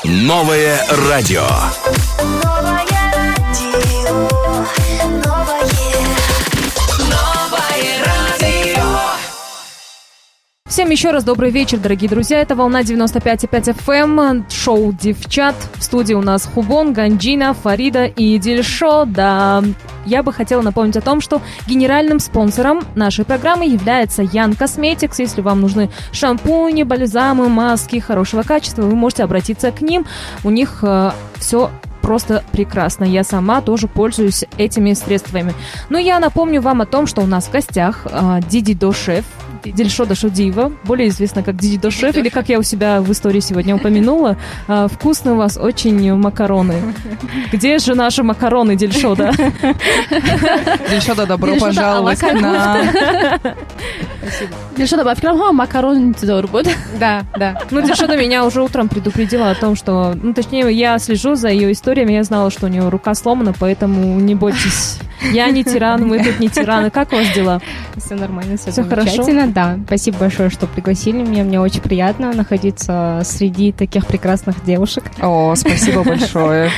Новое радио. Всем еще раз добрый вечер, дорогие друзья. Это «Волна 95,5 FM», шоу «Девчат». В студии у нас Хубон, Ганджина, Фарида и Дильшо. Да, я бы хотела напомнить о том, что генеральным спонсором нашей программы является Ян Косметикс. Если вам нужны шампуни, бальзамы, маски хорошего качества, вы можете обратиться к ним. У них все просто прекрасно. Я сама тоже пользуюсь этими средствами. Но я напомню вам о том, что у нас в гостях Дидидо шеф, Дильшо Дашудиева, более известна как Дидидо шеф, или как я у себя в истории сегодня упомянула. Вкусные у вас очень макароны. Где же наши макароны, Дильшо, да? Дильшо, добро пожаловать к нам. Дильшо, добавь к нам макароны будет. Да. Ну, Дильшо меня уже утром предупредила о том, что... Ну, точнее, я слежу за ее историями, я знала, что у нее рука сломана, поэтому не бойтесь. Я не тиран, мы тут не тираны. Как у вас дела? Все нормально, все замечательно. Хорошо? Да, спасибо большое, что пригласили меня. Мне очень приятно находиться среди таких прекрасных девушек. О, спасибо большое.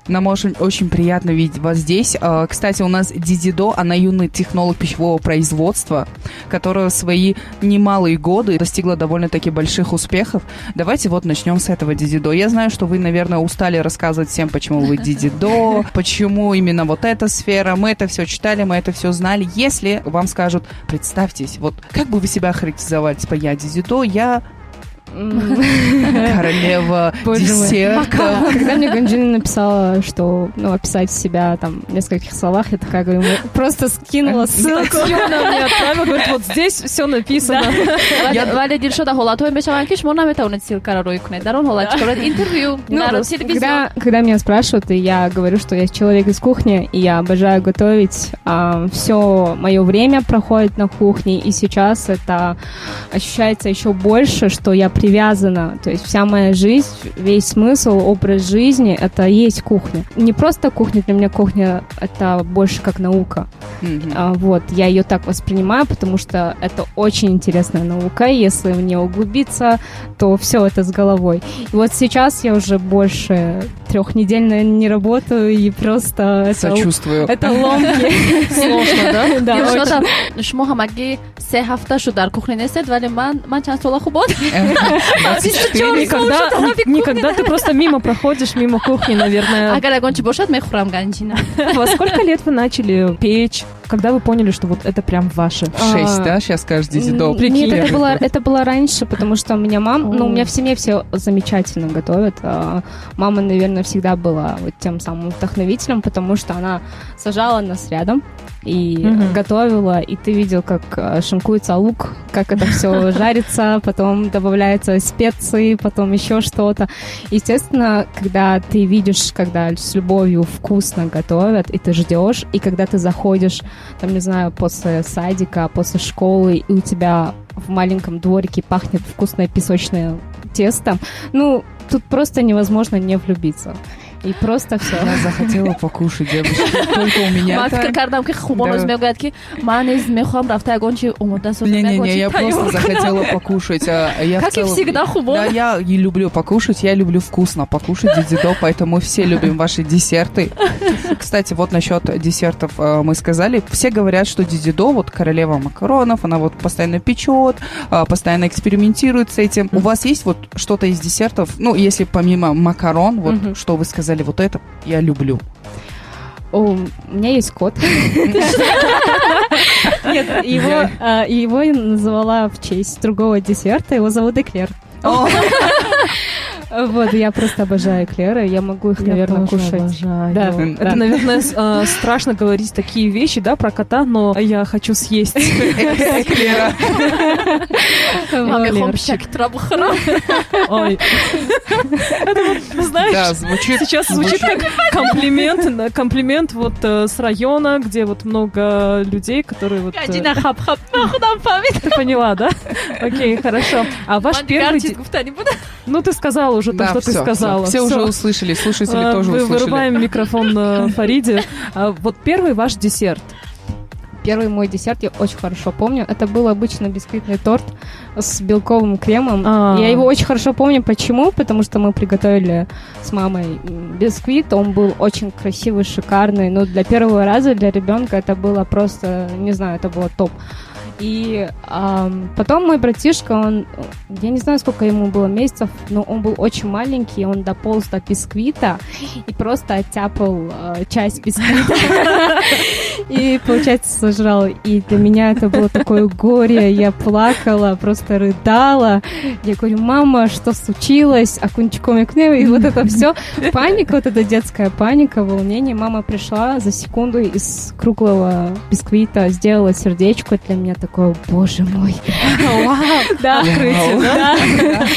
Нам очень приятно видеть вас здесь. Кстати, у нас Дидидо, она юный технолог пищевого производства, которая в свои немалые годы достигла довольно-таки больших успехов. Давайте вот начнем с этого Дидидо. Я знаю, что вы, наверное, устали рассказывать всем, почему вы Дидидо, почему именно вот эта сфера. Мы это все читали, мы это все знали. Если вам скажут, представьтесь, вот как бы вы себя охарактеризовали? Типа, я Дидидо, я... королева десерта. Когда мне Ганджина написала, что описать себя там в нескольких словах, я такая говорю, просто скинула ссылку. Юна мне отправила, говорит, вот здесь все написано. Валя Дильшода холатой бешаван киш, можно это унять силкара ройкне. Дарон холач, корот интервью. Когда меня спрашивают, и я говорю, что я человек из кухни, и я обожаю готовить, все мое время проходит на кухне, и сейчас это ощущается еще больше, что я привязана, то есть вся моя жизнь, весь смысл, образ жизни, это и есть кухня. Не просто кухня, для меня кухня это больше как наука. Вот, я ее так воспринимаю, потому что это очень интересная наука, если в нее углубиться, то все это с головой. И вот сейчас я уже больше 3 недель, наверное, не работаю, и просто... Сочувствую. Это ломки. Сложно, да? Да, очень. Шмоха маги се хафта шудар кухни несет, вали ман часто лахубот. Никогда ты просто мимо проходишь, мимо кухни, наверное. Во сколько лет вы начали печь? Когда вы поняли, что вот это прям ваше? 6, да? Сейчас скажешь, Дидидо. Нет, это было раньше, потому что у меня мама... Ну, у меня в семье все замечательно готовят. Мама, наверное, всегда была вот тем самым вдохновителем, потому что она сажала нас рядом и готовила, и ты видел, как шинкуется лук, как это все жарится, потом добавляются специи, потом еще что-то. Естественно, когда ты видишь, когда с любовью вкусно готовят, и ты ждешь, и когда ты заходишь, там, не знаю, после садика, после школы, и у тебя в маленьком дворике пахнет вкусное песочное тесто, ну, тут просто невозможно не влюбиться. И просто все. Я захотела покушать, девушка. Только у меня так. Не-не-не, я просто захотела покушать. Как и всегда, Хубон. Да, я и люблю покушать, я люблю вкусно покушать, Дидидо, поэтому все любим ваши десерты. Кстати, вот насчет десертов мы сказали. Все говорят, что Дидидо, вот королева макаронов, она вот постоянно печет, постоянно экспериментирует с этим. У вас есть вот что-то из десертов, ну, если помимо макарон, вот что вы сказали, вот это я люблю? У меня есть кот. Нет, его я назвала в честь другого десерта, его зовут Эклер. Вот, я просто обожаю эклеры, я могу их, наверное, кушать. Да. Это, наверное, страшно говорить такие вещи, да, про кота, но я хочу съесть эклера. Ой. Это вот, знаешь, сейчас звучит как комплимент вот с района, где вот много людей, которые вот... Ты поняла, да? Окей, хорошо. А ваш первый... Ну, ты сказала уже то, что ты сказала. Все уже услышали, слушатели тоже услышали. Вырубаем микрофон Фариде. Вот первый ваш десерт. первый мой десерт я очень хорошо помню. Это был обычно бисквитный торт с белковым кремом. Я его очень хорошо помню. Почему? Потому что мы приготовили с мамой бисквит. Он был очень красивый, шикарный. Но для первого раза для ребенка это было просто, не знаю, это было топ. И потом мой братишка, я не знаю, сколько ему было месяцев, но он был очень маленький, он дополз до бисквита и просто оттяпал часть бисквита. И, получается, сожрал. И для меня это было такое горе, я плакала, просто рыдала. Я говорю: мама, что случилось? И вот это все. Паника, вот эта детская паника, волнение. Мама пришла за секунду из круглого бисквита, сделала сердечко для меня. Такое: боже мой. Да, открытие, да.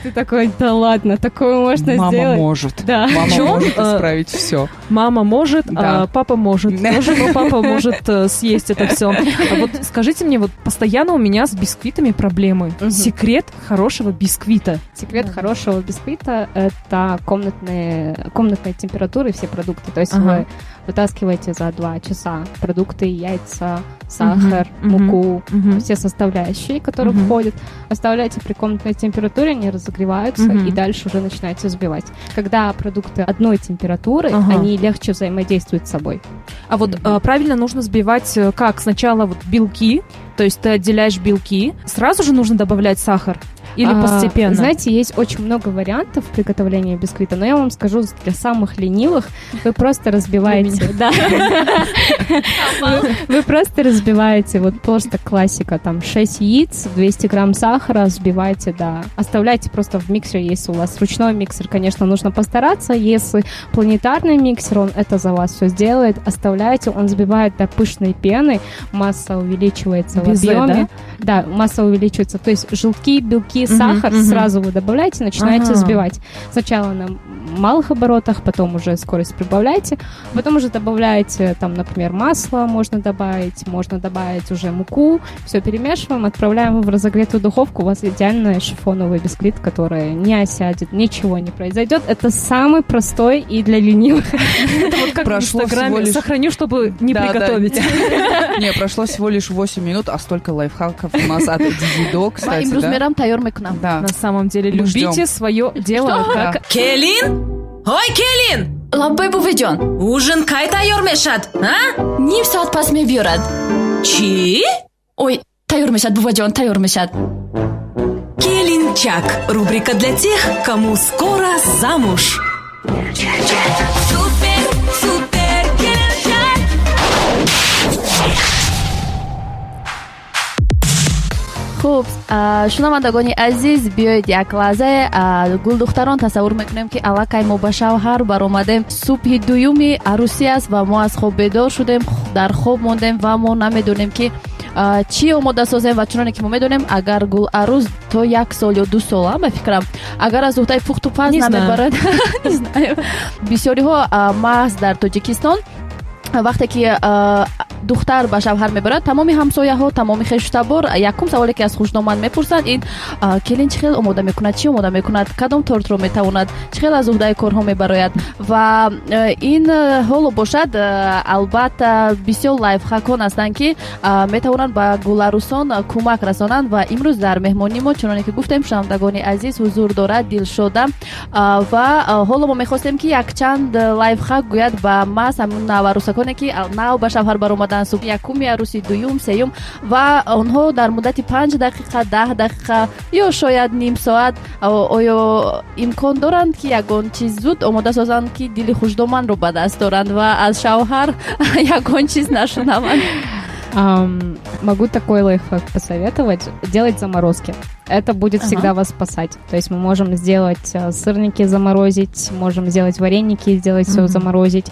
Ты такой: да ладно, такое можно сделать. Мама может. Мама может исправить все. Мама может, а папа может. Тоже, но папа может съесть это все. А вот скажите мне, вот постоянно у меня с бисквитами проблемы. Секрет хорошего бисквита. Секрет хорошего бисквита — это комнатная температура и все продукты. То есть вы вытаскиваете за 2 часа продукты, яйца, сахар, муку, все составляющие, которые входят, оставляете при комнатной температуре, они разогреваются, и дальше уже начинаете взбивать. Когда продукты одной температуры, они легче взаимодействуют с собой. А вот правильно нужно взбивать как? Сначала вот белки, то есть ты отделяешь белки, сразу же нужно добавлять сахар? Или постепенно? Знаете, есть очень много вариантов приготовления бисквита, но я вам скажу, для самых ленивых вы просто разбиваете. Вы просто разбиваете, вот просто классика, там 6 яиц, 200 грамм сахара, взбиваете, оставляйте просто в миксере, если у вас ручной миксер, конечно, нужно постараться, если планетарный миксер, он это за вас все сделает, оставляйте, он взбивает до пышной пены, масса увеличивается в объеме. Да, масса увеличивается, то есть желтки, белки, сахар сразу вы добавляете, начинаете взбивать. Сначала на малых оборотах, потом уже скорость прибавляйте, потом уже добавляете, там, например, масло можно добавить уже муку, все перемешиваем, отправляем в разогретую духовку, у вас идеальный шифоновый бисквит, который не осядет, ничего не произойдет. Это самый простой и для ленивых. Это вот как в Инстаграме, сохраню, чтобы не приготовить. Не, прошло всего лишь 8 минут, а столько лайфхаков у нас от Дидидо, кстати, да? На самом деле, любите свое дело. Келин? Ой, Келин! Лаббай бувидён. Ужин кай тайёр мешад, а? Ним соат пас мебиёрад. Чи? Ой, тайёр мешад, бувидён, тайёр мешад. Келинчак. Рубрика для тех, кому скоро замуж. Супер, супер, келинчак. خب шунавандагони азиз, биёед як лаҳзае гулдухтарон тасаввур мекунем ки аллакай мо ба шавҳар баромадем. субҳи дуюми арӯсӣ аст ва мо аз хоб бедор шудем, дар хоб мондем ва мо намедонем ки чӣ омода созем ва чуноне ки мо медонем агар гуларӯз то 1 сол ё 2 сол ба фикрам агар аз нуқтаи пухту паз намебарад бисёриҳо маҳз дар тоҷикистон вақте ки духтар ба шавҳар мебарад, тамоми ҳамсояҳо, тамоми хештабор якум саволе ки аз хушдоманд мепурсанд, ин келин чӣ хел омода мекунад, чӣ омода мекунад, кадом тортро метавонад, чӣ хел аз уҳдаи корҳо мебарояд. Ва ин ҳоло бошад, албатта бисёр лайфхакон ҳастанд ки метавонанд ба гуларӯсон кӯмак расонанд. Ва имрӯз дар меҳмонии мо, чуноне ки гуфтем, шунавандагони азиз, ҳузур дорад Дилшода ва ҳоло мо мехостем ки якчанд лайфхак гӯяд ба маҳз ҳамун наварӯсаконе ки нав ба шавҳар баромадан, якуми арӯси, дуюм, сеюм, ва онҳо дар муддати 5 дақиқа, 10 дақиқа ё шояд ним соат оё имкон доранд ки ягон чиз зуд омода созанд ки дили хушдомандро ба даст доранд ва аз шавҳар ягон чиз нашунаванд. Могу такой лайфхак посоветовать. Делать заморозки. Это будет всегда вас спасать. То есть мы можем сделать сырники, заморозить, можем сделать вареники, сделать все, заморозить.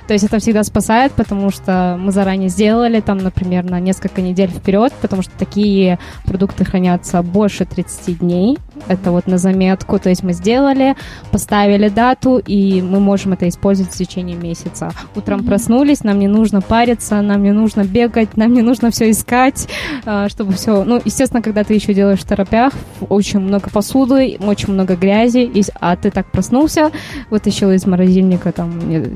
То есть это всегда спасает, потому что мы заранее сделали, там, например, на несколько недель вперед, потому что такие продукты хранятся больше 30 дней. Это вот на заметку. То есть мы сделали, поставили дату, и мы можем это использовать в течение месяца. Утром проснулись, нам не нужно париться, нам не нужно бегать, нам не нужно все искать, чтобы все... Ну, естественно, когда ты еще делаешь в торопях, очень много посуды, очень много грязи, а ты так проснулся, вытащил из морозильника там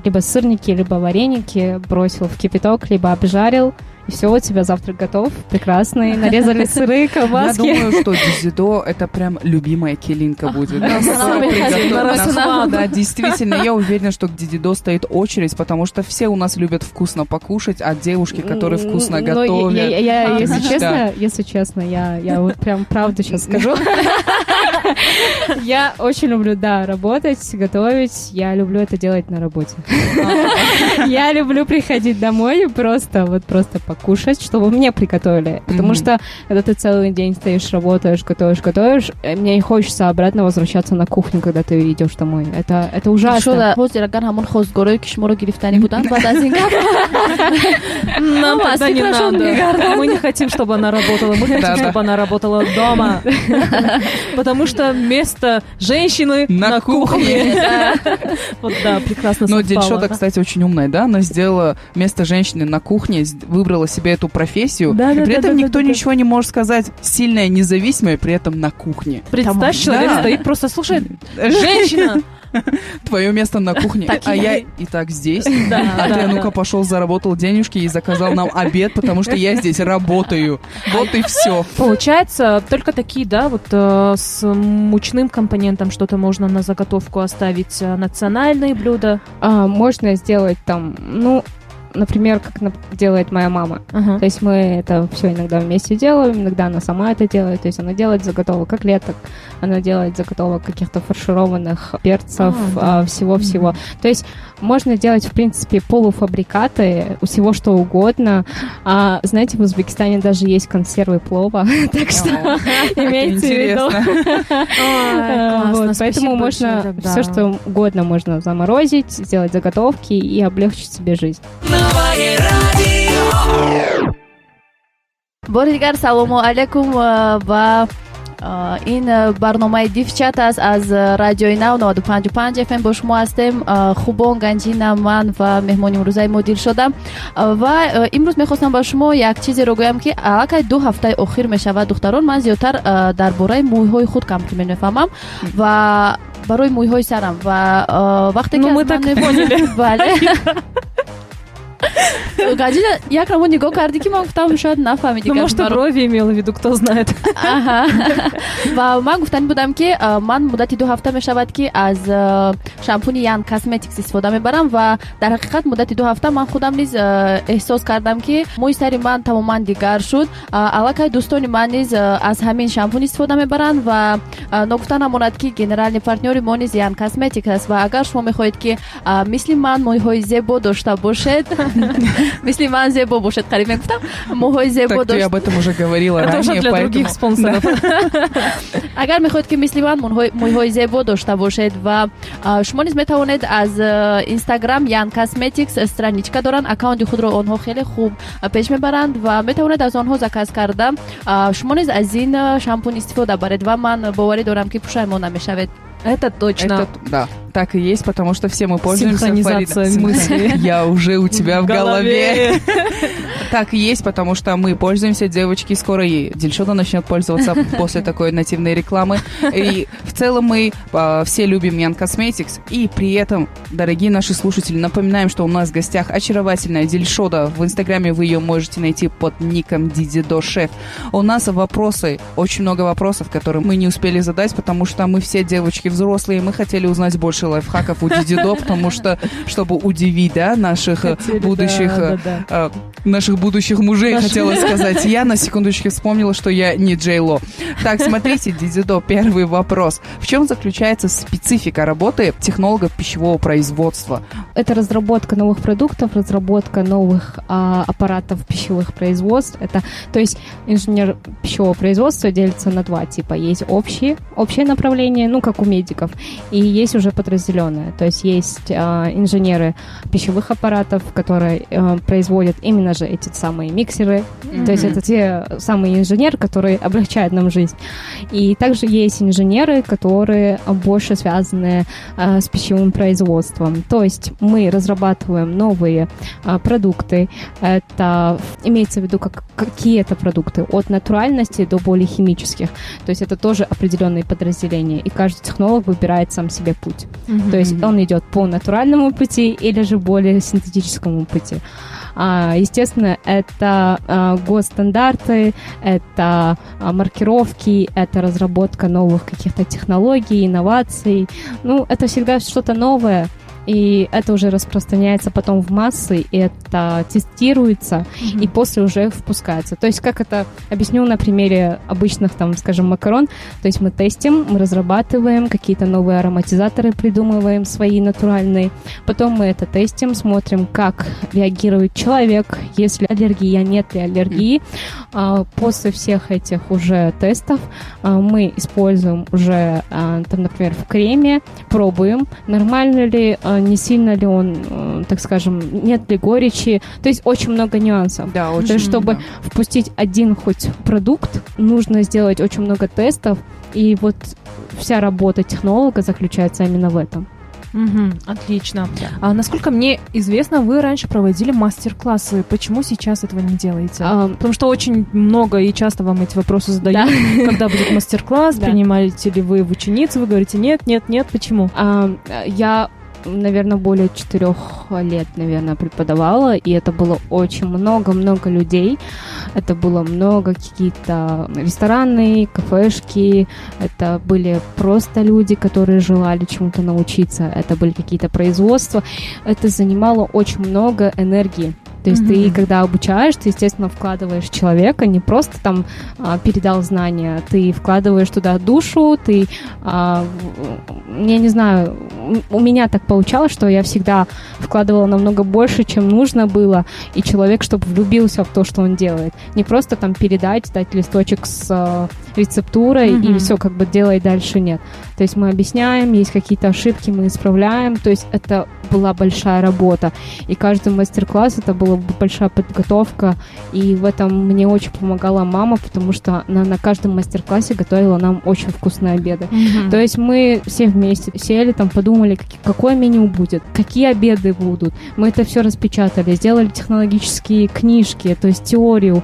либо сырники, либо вареники, бросил в кипяток, либо обжарил, и все, у тебя завтрак готов, прекрасный, нарезали сыры, колбаски. Я думаю, что дизидо это прям любимая келинка будет. Да, действительно, я уверена, что к дизидо стоит очередь, потому что все у нас любят вкусно покушать, а девушки, которые вкусно готовят. Если честно, я вот прям правду сейчас скажу. Я очень люблю, работать, готовить. Я люблю это делать на работе. Я люблю приходить домой и просто покушать, чтобы мне приготовили. Потому что, когда ты целый день стоишь, работаешь, готовишь, мне не хочется обратно возвращаться на кухню, когда ты идешь домой. Это ужасно. Нам тогда не надо. Мы не хотим, чтобы она работала. Мы хотим, чтобы она работала дома. Потому что место женщины на кухне. Вот да, прекрасно совпало. Но Дильшода, кстати, очень умная, да? Она сделала место женщины на кухне, выбрала себе эту профессию. При этом никто ничего не может сказать. Сильная, независимая, при этом на кухне. Представь, человек стоит, просто слушает. Женщина! Твое место на кухне, а я и так здесь. А ты, ну-ка, пошел, заработал денежки и заказал нам обед, потому что я здесь работаю. Вот и все. Получается, только такие, да, вот с мучным компонентом что-то можно на заготовку оставить, национальные блюда. Можно сделать там, например, как делает моя мама. То есть мы это все иногда вместе делаем, иногда она сама это делает. То есть она делает заготовок котлеток, она делает заготовок каких-то фаршированных перцев, всего-всего. То есть можно делать, в принципе, полуфабрикаты, всего что угодно. Знаете, в Узбекистане даже есть консервы плова, так что имейте в виду. Поэтому можно все что угодно можно заморозить, сделать заготовки и облегчить себе жизнь. бордигар салому алейкум ва ин барномаи дифчат аст аз радиои нав 95 FM бо шумо ҳастем. Хубон, Ганҷина, ман ва меҳмони имрӯзаи мо Дилшода. Ва имрӯз мехостам ба шумо як чизеро гӯям ки аллакай 2 ҳафтаи охир мешавад. Духтарон, ман зиёдтар дар бораи мӯйҳои худ комплимент мефаҳмам ва барои мӯйҳои сарам ва вақте ки мы так поняли. бале Ганҷина якрамо нигоҳ карди ки ман гуфтам шояд нафаҳмиди. Может, брови имела в виду, кто знает. Ва ман гуфтани будам ки ман муддати 2 ҳафта мешавад ки аз шампуни Young Cosmetics истифода мебарам ва дар ҳақиқат муддати 2 ҳафта ман худам низ эҳсос кардам ки мӯи сари ман тамоман дигар шуд. Аллакай дӯстони ман низ аз ҳамин шампун истифода мебаранд ва ногуфта намонад ки генерални партнёри мо низ Young Cosmetics аст ва агар шумо мехоҳед ки мисли ман мӯйҳои зебо дошта бошед, мисли ман зебо бошед, қариб мегуфтам, мӯйҳои зебо дошта. Так ты об этом уже говорила ранее, для других спонсоров. агар мехоҳед ки мисли ман мӯйҳои зебо дошта бошед ва шумо низ метавонед аз Instagram Young Cosmetics страничка доранд, аккаунти худро онҳо хеле хуб пеш мебаранд ва метавонед аз онҳо заказ карда шумо низ аз ин шампун истифода баред ва ман боварӣ дорам ки пушаймон намешавед. Это точно. Да, так и есть, потому что все мы пользуемся. Синхронизация мысли. Я уже у тебя в голове. Так и есть, потому что мы пользуемся, девочки, скоро и Дильшода начнет пользоваться после такой нативной рекламы. И в целом мы все любим Young Cosmetics. И при этом, дорогие наши слушатели, напоминаем, что у нас в гостях очаровательная Дильшода. В Инстаграме вы ее можете найти под ником Дидидо Шеф. У нас вопросы, очень много вопросов, которые мы не успели задать, потому что мы все девочки взрослые, мы хотели узнать больше лайфхаков у Дидидо, потому что, чтобы удивить, да, наших будущих мужей, хотела сказать. Я на секундочку вспомнила, что я не Джей Ло. Так, смотрите, Дидидо, первый вопрос. В чем заключается специфика работы технологов пищевого производства? Это разработка новых продуктов, разработка новых аппаратов пищевых производств. То есть инженер пищевого производства делится на 2 типа. Есть общее направление, как у медиков, и есть уже подразделенное. То есть есть инженеры пищевых аппаратов, которые производят именно же эти самые миксеры. То есть это те самые инженеры, которые облегчают нам жизнь. И также есть инженеры, которые больше связаны с пищевым производством. То есть мы разрабатываем новые продукты. Это имеется в виду, какие это продукты, от натуральности до более химических. То есть это тоже определенные подразделения. И каждый технолог выбирает сам себе путь. То есть он идет по натуральному пути или же более синтетическому пути. Естественно, это госстандарты, это маркировки, это разработка новых каких-то технологий, инноваций. Ну, это всегда что-то новое. И это уже распространяется потом в массы, и это тестируется, и после уже впускается. То есть, как это объясню на примере обычных, там, скажем, макарон. То есть мы тестим, мы разрабатываем какие-то новые ароматизаторы, придумываем свои натуральные. Потом мы это тестим, смотрим, как реагирует человек, есть ли аллергия, нет ли аллергии. После всех этих уже тестов мы используем уже, там, например, в креме, пробуем, нормально ли, не сильно ли он, так скажем, нет ли горечи. То есть очень много нюансов. Да, очень. То есть, чтобы впустить один хоть продукт, нужно сделать очень много тестов. И вот вся работа технолога заключается именно в этом. Отлично. А насколько мне известно, вы раньше проводили мастер-классы. Почему сейчас этого не делаете? Потому что очень много и часто вам эти вопросы задают. Да. Когда будет мастер-класс, принимаете ли вы в ученицы? Вы говорите нет. Почему? Я, наверное, более 4 лет, наверное, преподавала, и это было очень много людей. Это было много какие-то рестораны, кафешки, это были просто люди, которые желали чему-то научиться, это были какие-то производства. Это занимало очень много энергии. То есть ты, когда обучаешь, ты, естественно, вкладываешь в человека, не просто там передал знания, ты вкладываешь туда душу, ты, я не знаю, у меня так получалось, что я всегда вкладывала намного больше, чем нужно было, и человек, чтобы влюбился в то, что он делает. Не просто там передать, дать листочек с рецептурой, и все, как бы делай дальше, нет. То есть мы объясняем, есть какие-то ошибки, мы исправляем, то есть это была большая работа, и каждый мастер-класс это была большая подготовка, и в этом мне очень помогала мама, потому что она на каждом мастер-классе готовила нам очень вкусные обеды. То есть мы все вместе сели, там подумали, какое меню будет, какие обеды будут. Мы это все распечатали, сделали технологические книжки, то есть теорию.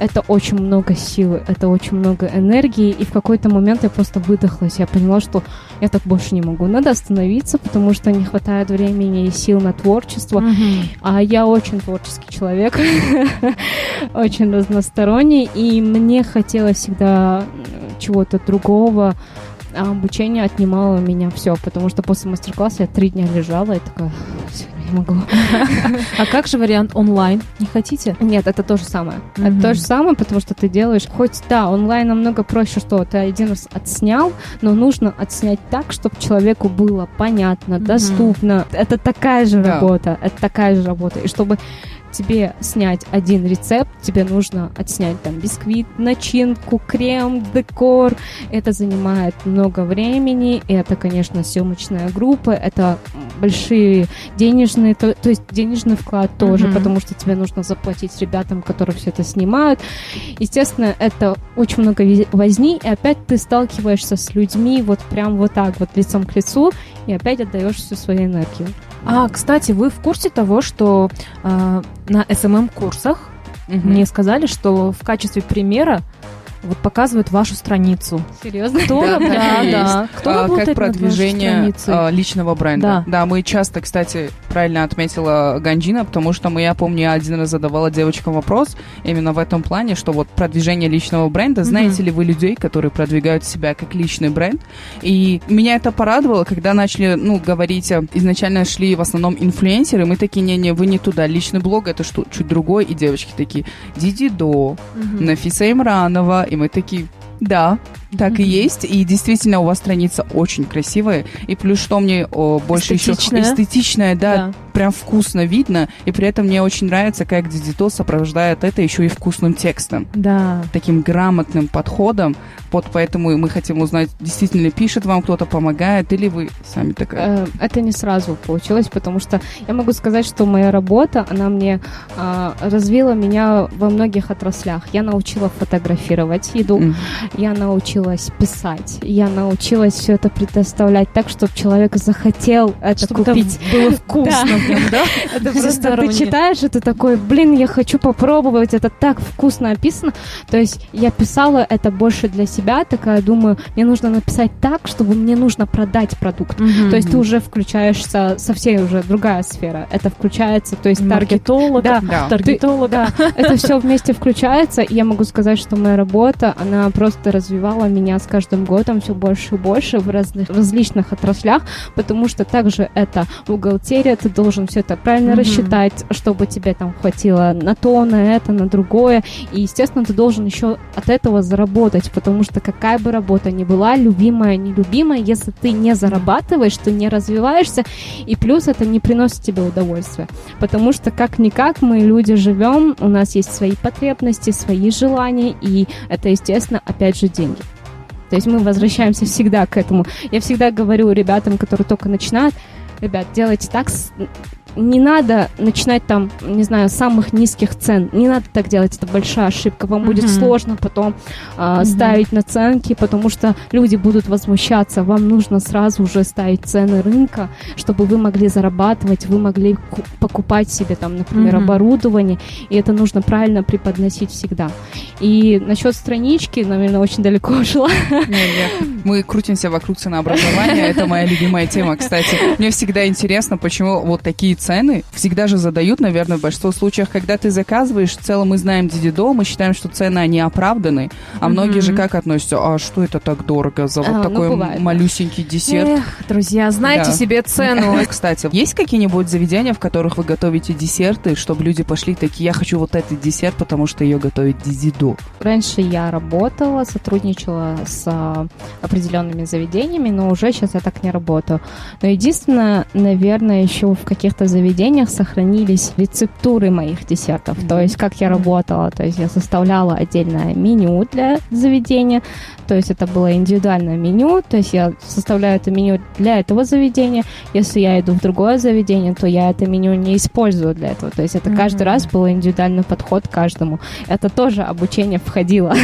Это очень много силы, это очень много энергии, и в какой-то момент я просто выдохлась. Я поняла, что я так больше не могу. Надо остановиться, потому что не хватает времени и сил на творчество. А я очень творческий человек, очень разносторонний, и мне хотелось всегда чего-то другого. А обучение отнимало у меня все, потому что после мастер-класса я 3 дня лежала и такая, все, не могу. А как же вариант онлайн? Не хотите? Нет, это то же самое. Это то же самое, потому что ты делаешь, хоть да, онлайн намного проще, что ты один раз отснял, но нужно отснять так, чтобы человеку было понятно, доступно. Это такая же работа, И чтобы тебе снять один рецепт, тебе нужно отснять там бисквит, начинку, крем, декор. Это занимает много времени. Это, конечно, съемочная группа. Это большие денежные, то есть денежный вклад тоже, потому что тебе нужно заплатить ребятам, которые все это снимают. Естественно, это очень много возни, и опять ты сталкиваешься с людьми вот прям вот так вот лицом к лицу, и опять отдаешь всю свою энергию. Кстати, вы в курсе того, что на SMM-курсах мне сказали, что в качестве примера вот показывают вашу страницу. Серьезно? Да. Кто работает как продвижение личного бренда. Да, мы часто, кстати, правильно отметила Ганджина, потому что я помню, я один раз задавала девочкам вопрос именно в этом плане, что вот продвижение личного бренда, знаете ли вы людей, которые продвигают себя как личный бренд? И меня это порадовало, когда начали, говорить, изначально шли в основном инфлюенсеры, мы такие, не, вы не туда, личный блог это что, чуть другое, и девочки такие, Дидидо, Нафиса Имранова, и мы такие, да, так и есть. И действительно, у вас страница очень красивая. И плюс, что мне больше еще эстетичная, да, прям вкусно видно. И при этом мне очень нравится, как Дидито сопровождает это еще и вкусным текстом. Да. Таким грамотным подходом. Вот поэтому мы хотим узнать, действительно пишет вам кто-то, помогает, или вы сами такая? Это не сразу получилось, потому что я могу сказать, что моя работа, она мне развила меня во многих отраслях. Я научила фотографировать еду, я научила научилась писать. Я научилась все это предоставлять так, чтобы человек захотел это чтобы купить. это было вкусно прям, да? Это просто ты читаешь, и ты такой, блин, я хочу попробовать, это так вкусно описано. То есть я писала это больше для себя, такая думаю, мне нужно написать так, чтобы мне нужно продать продукт. То есть ты уже включаешься, совсем уже другая сфера. Это включается, то есть Маркетолог, таргетолог. Да, это все вместе включается, и я могу сказать, что моя работа, она просто развивала меня с каждым годом все больше и больше в различных отраслях, потому что также это бухгалтерия, ты должен все это правильно рассчитать, чтобы тебе там хватило на то, на это, на другое, и, естественно, ты должен еще от этого заработать, потому что какая бы работа ни была, любимая, нелюбимая, если ты не зарабатываешь, ты не развиваешься, и плюс это не приносит тебе удовольствия, потому что как-никак мы, люди, живем, у нас есть свои потребности, свои желания, и это, естественно, опять же деньги. То есть мы возвращаемся всегда к этому. Я всегда говорю ребятам, которые только начинают, ребят, делайте так, не надо начинать там, не знаю, с самых низких цен. Не надо так делать, это большая ошибка. Вам будет сложно потом ставить наценки, потому что люди будут возмущаться. Вам нужно сразу уже ставить цены рынка, чтобы вы могли зарабатывать, вы могли покупать себе там, например, оборудование. И это нужно правильно преподносить всегда. И насчет странички, наверное, очень далеко ушла. Мы крутимся вокруг ценообразования. Это моя любимая тема, кстати. Мне всегда интересно, почему вот такие цены всегда же задают, наверное, в большинстве случаев, когда ты заказываешь, в целом мы знаем Дидидо, мы считаем, что цены, они оправданы, а многие же как относятся? А что это так дорого за вот такой малюсенький десерт? Эх, друзья, знайте себе цену. Кстати, есть какие-нибудь заведения, в которых вы готовите десерты, чтобы люди пошли такие, я хочу вот этот десерт, потому что ее готовит Дидидо? Раньше я работала, сотрудничала с определенными заведениями, но уже сейчас я так не работаю. Но единственное, наверное, еще в каких-то заведениях сохранились рецептуры моих десертов. То есть, как я работала, то есть я составляла отдельное меню для заведения, то есть это было индивидуальное меню, то есть я составляю это меню для этого заведения. Если я иду в другое заведение, то я это меню не использую для этого. То есть это каждый раз был индивидуальный подход к каждому. Это тоже обучение входило.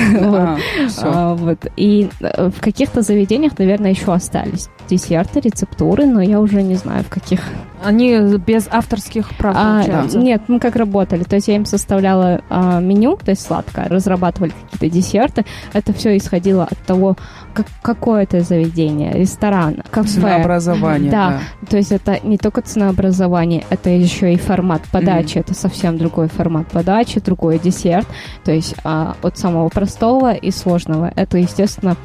И в каких-то заведениях, наверное, еще остались десерты, рецептуры, но я уже не знаю, в каких. Они без авторских прав, получается? Нет, мы как работали. То есть я им составляла меню, то есть сладкое, разрабатывали какие-то десерты. Это все исходило от того, какое это заведение, ресторан, кафе. Ценообразование. Да, то есть это не только ценообразование, это еще и формат подачи. Это совсем другой формат подачи, другой десерт. То есть от самого простого и сложного. Это, естественно,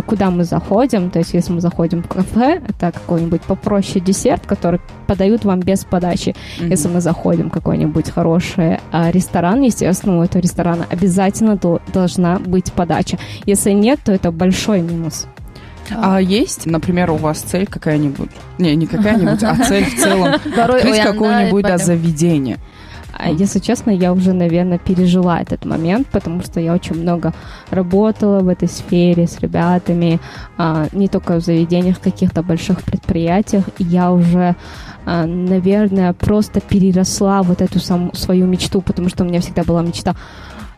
куда мы заходим, то есть если мы заходим в кафе, это какой-нибудь попроще десерт, который подают вам без подачи. Если мы заходим в какой-нибудь хороший ресторан, естественно, у этого ресторана обязательно должна быть подача. Если нет, то это большой минус. А есть, например, у вас цель какая-нибудь? Не какая-нибудь, а цель в целом. Открыть какое-нибудь заведение. Если честно, я уже, наверное, пережила этот момент, потому что я очень много работала в этой сфере с ребятами, не только в заведениях, каких-то больших предприятиях, и я уже, наверное, просто переросла вот эту свою мечту, потому что у меня всегда была мечта.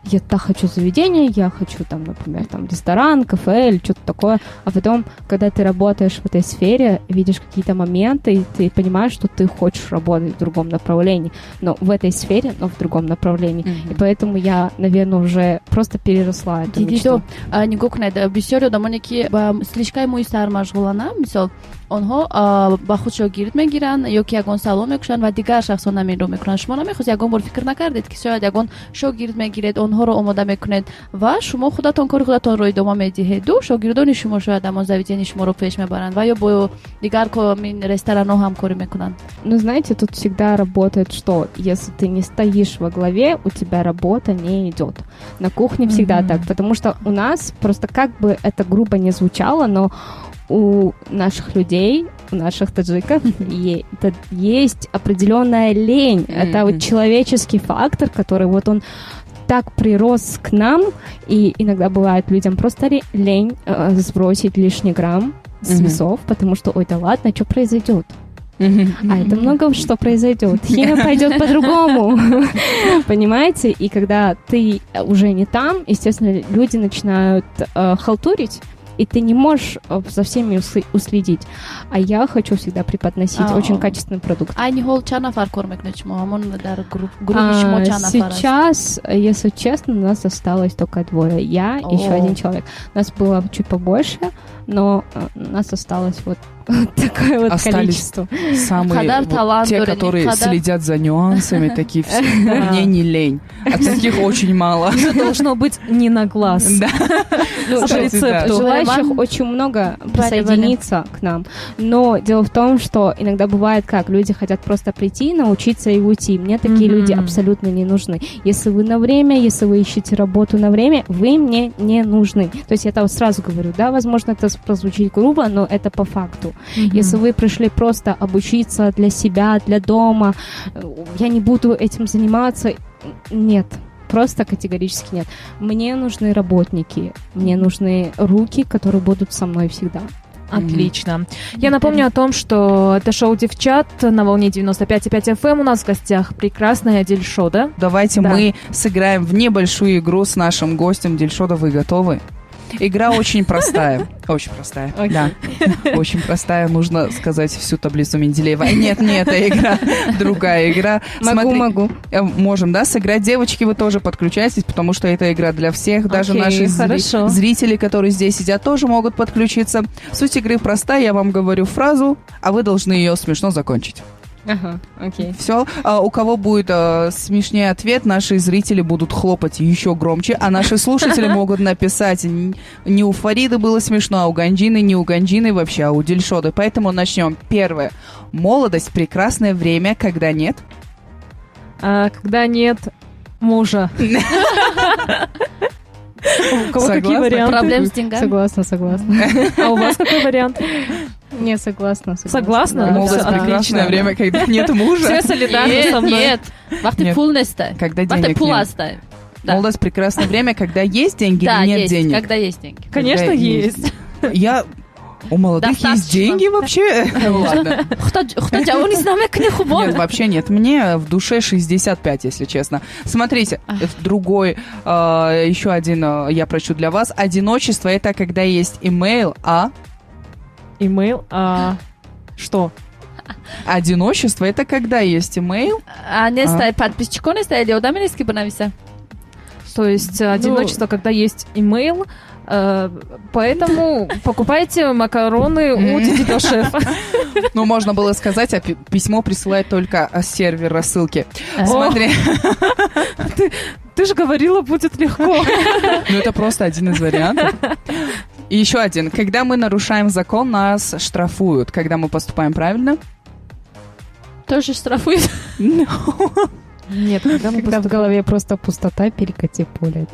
Я так хочу заведение, я хочу там, например, там ресторан, кафе или что-то такое. А потом, когда ты работаешь в этой сфере, видишь какие-то моменты, и ты понимаешь, что ты хочешь работать в другом направлении. Но в этой сфере, но в другом направлении. И поэтому я, наверное, уже просто переросла эту мечту. Не гукнед, бисёри одамоне ки ба слишкай муи сармашғулана, мисол онҳо ба худ шогирд мегиранд ё ки ягон савол мекушанд ва дигар шахсон наминро мекунанд. Шумо намехост ягон бор фикр накардед ки шояд ягон шогирд мегиред, онҳоро омода мекунед ва шумо худатон кори худатонро идома медиҳеду, шогирдони шумо шояд ҳамон заведени шуморо пеш мебаранд ва ё бо дигар ресторанҳо ҳамкорӣ мекунанд. Ну, знаете, тут всегда работает что? Если ты не стоишь во главе, у тебя работа не идет. На кухне всегда так, потому что у нас просто, как бы это грубо не звучало, но у наших людей, у наших таджиков есть определенная лень. Это вот человеческий фактор, который вот он так прирос к нам, и иногда бывает людям просто лень сбросить лишний грамм с весов, потому что, ой, да ладно, что произойдет? А это много что произойдет. Химия пойдет по-другому. Понимаете? И когда ты уже не там, естественно, люди начинают халтурить. и ты не можешь за всеми уследить. А я хочу всегда преподносить очень качественный продукт. Сейчас, если честно, у нас осталось только 2. Я и еще 1 человек. Нас было чуть побольше, но нас осталось вот такое вот количество. Самые те, которые следят за нюансами, такие все. Мне не лень. А таких очень мало. Это должно быть не на глаз. Да. По рецепту. Желающих очень много присоединиться к нам. Но дело в том, что иногда бывает как, люди хотят просто прийти, научиться и уйти. Мне такие люди абсолютно не нужны. Если вы на время, если вы ищете работу на время, вы мне не нужны. То есть я это вот сразу говорю, да, возможно, это прозвучит грубо, но это по факту. Если вы пришли просто обучиться для себя, для дома, я не буду этим заниматься, нет. Просто категорически нет. Мне нужны работники, мне нужны руки, которые будут со мной всегда. Отлично. Я напомню о том, что это шоу «Девчат» на волне 95,5 FM. У нас в гостях прекрасная Дильшода. Давайте мы сыграем в небольшую игру с нашим гостем. Дильшода, вы готовы? Игра очень простая. Очень простая, да. Очень простая, нужно сказать всю таблицу Менделеева. Нет, это игра, другая игра. Могу. Можем, да, сыграть. Девочки, вы тоже подключайтесь, потому что это игра для всех. Даже наши зрители, которые здесь сидят, тоже могут подключиться. Суть игры простая, я вам говорю фразу, а вы должны ее смешно закончить. Ага, окей. Все. У кого будет смешнее ответ, наши зрители будут хлопать еще громче, а наши слушатели могут написать: не у Фариды было смешно, а у Ганджины, не у Ганджины вообще, а у Дильшоды. Поэтому начнем. Первое. Молодость — прекрасное время, когда нет. Когда нет мужа. У кого какие варианты? Проблем с деньгами. Согласна. А у вас какой вариант? Не, согласна. Согласна? Молодость — прекрасное время, когда нет мужа. Все солидарны со мной. Нет. Когда денег нет. Молодость — прекрасное время, когда есть деньги или нет денег. Когда есть деньги. Конечно, есть. У молодых есть деньги вообще? Ладно. Нет, вообще нет. Мне в душе 65, если честно. Смотрите, другой, еще один я прочту для вас. Одиночество — это когда есть имейл, Имейл, что? Одиночество — это когда есть имейл. То есть одиночество, когда есть имейл. Поэтому покупайте макароны у Дидо шефа. Ну, можно было сказать, а письмо присылает только сервер рассылки. Смотри. Ты же говорила, будет легко. Ну, это просто один из вариантов. И еще один. Когда мы нарушаем закон, нас штрафуют. Когда мы поступаем правильно? Тоже штрафуют. Нет, когда в голове просто пустота, перекати поле.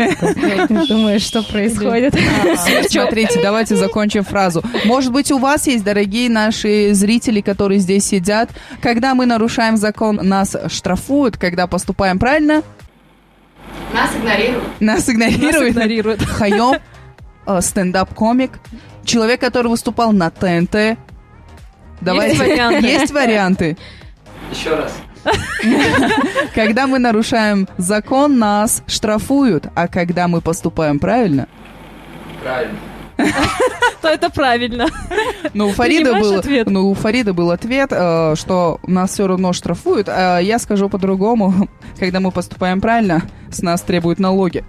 Думаешь, что происходит? Смотрите, давайте закончим фразу. Может быть, у вас есть, дорогие наши зрители, которые здесь сидят, когда мы нарушаем закон, нас штрафуют, когда поступаем правильно? Нас игнорируют. Хайом, стендап-комик, человек, который выступал на ТНТ. Есть варианты? Еще раз. Когда мы нарушаем закон, нас штрафуют, а когда мы поступаем правильно? Правильно. То это правильно. Ну, у Фариды был ответ, что нас все равно штрафуют. А я скажу по-другому. Когда мы поступаем правильно, с нас требуют налоги.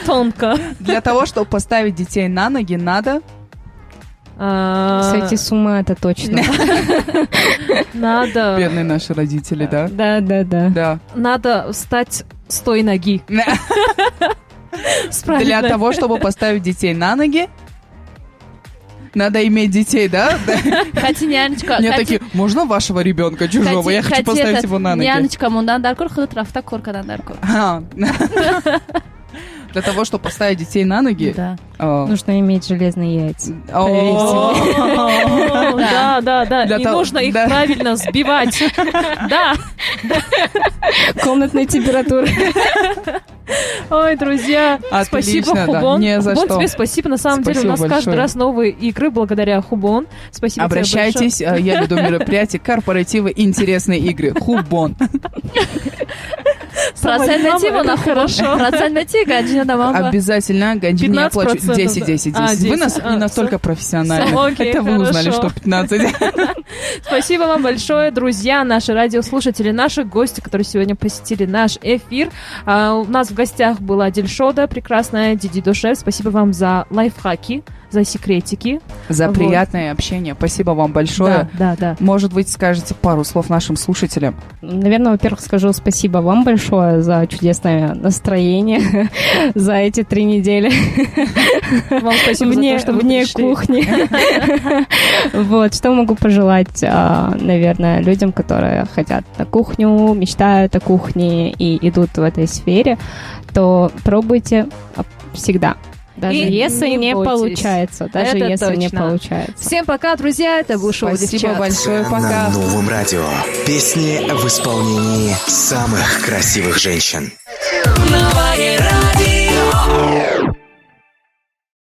Тонко. Для того, чтобы поставить детей на ноги, надо... Сойти с ума, это точно. Надо... Бедные наши родители, да? Да. Надо встать с той ноги. Для того, чтобы поставить детей на ноги, надо иметь детей, да? Мне такие, можно вашего ребенка чужого? Я хочу поставить его на ноги. Няночка мундан даркур, худо трафта коркадан даркур. Для того, чтобы поставить детей на ноги... Нужно иметь железные яйца. Да. И нужно их правильно сбивать. Да. Комнатной температуры. Ой, друзья, спасибо, Хубон. Не за что. Тебе спасибо. На самом деле у нас каждый раз новые игры благодаря Хубон. Спасибо тебе большое. Обращайтесь, я веду мероприятие, корпоративы, интересные игры. Хубон. Процент метива на хорошо. Процент метива, Ганджина да мама. Обязательно, Ганджине я плачу 10. Вы нас не настолько профессиональны. Окей, Это вы узнали, хорошо. что 15. Спасибо вам большое, друзья, наши радиослушатели, наши гости, которые сегодня посетили наш эфир. У нас в гостях была Дильшода, прекрасная Диди Душев. Спасибо вам за лайфхаки, за секретики. За Вот. приятное общение. Спасибо вам большое. Да. Может быть, скажете пару слов нашим слушателям? Наверное, во-первых, скажу спасибо вам большое за чудесное настроение за эти 3 недели. Вам спасибо за то, что вы вне пришли. кухни. Вот, что могу пожелать, наверное, людям, которые хотят на кухню, мечтают о кухне и идут в этой сфере, то пробуйте всегда. Даже И если не бойтесь. получается. Даже Это если не точно. получается. Всем пока, друзья, это был шоу Спасибо «Девчат». большое. Пока. На новом радио. Песни в исполнении самых красивых женщин. Новое радио.